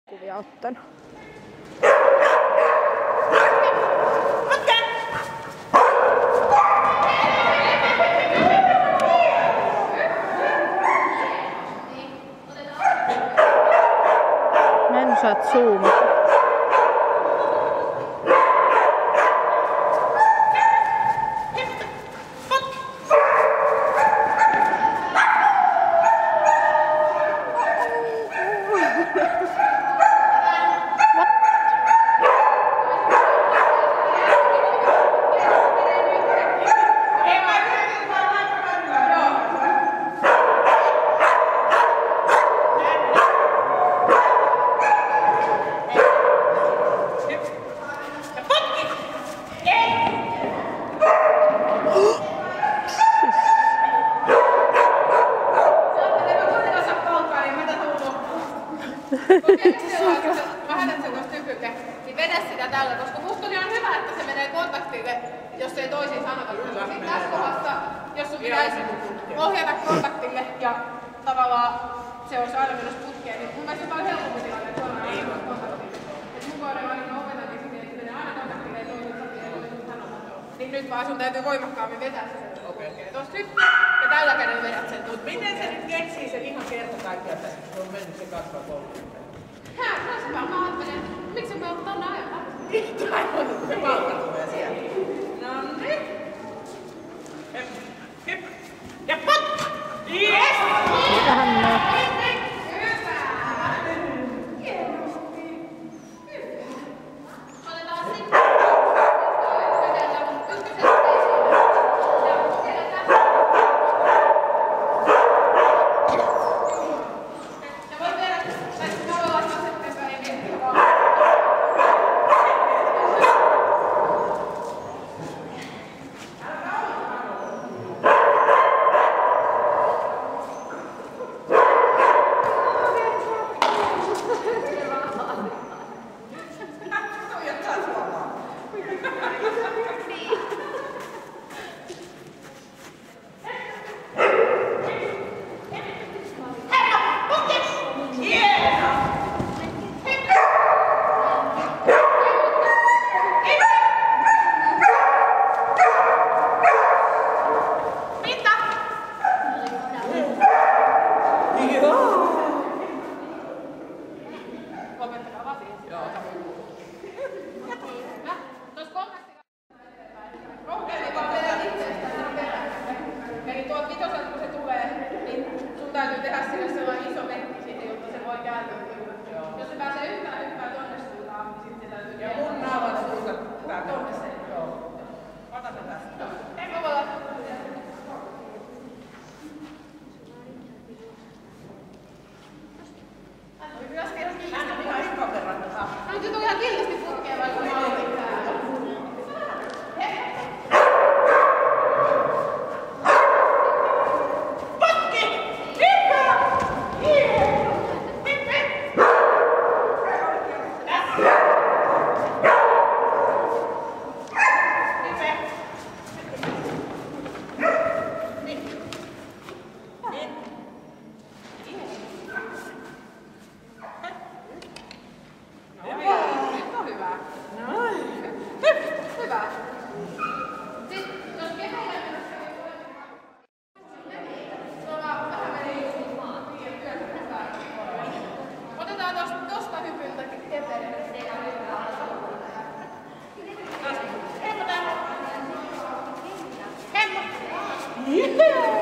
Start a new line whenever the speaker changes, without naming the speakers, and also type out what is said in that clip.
kuvia ottanut. Mä en osaa zoomata.
Mä hänet sen tuosta tykylle, niin vedä sitä tällä, koska musta on ihan hyvä, että se menee kontaktille, jos ei toisiin sanota. Sitten tässä kohdassa, jos sun pitäisi ohjata kontaktille ja tavallaan se olisi aina menossa putkeen, niin mun mielestä on paljon helpompi tilanne, että suoraan aina menossa kontaktille. Et mun kohdalla aina opetan, niin sitten menee aina kontaktille ja toiset sopii ja toiset sanomatta. Niin nyt vaan sun täytyy voimakkaammin vetää se sen putkeen. Tuosta nyt ja tällä kädellä vedät sen.
Miten se nyt keksii sen ihan kerta kaikkiaan tässä, kun on mennyt se kasvaa kouluun?
Mä ajattelen, miksi me ottaa näin?
Se palkka tulee sieltä. Nonni. Hip. Ja pot! Yes!
Mitähän ne?
Täytyy tehdä sille sellainen iso vekki siihen, jotta se voi kääntyä. Jos se pääsee yhtään hyppää tonne suuntaan, niin sitten se täytyy
ja mun naavan suunta
tonne se.
Joo. Ota se tästä.
Ei mä voi laittaa.
Hän on ihan hipokerran.
No nyt on ihan kiltisti putkeen, vaikka mä olin täällä. Yeah!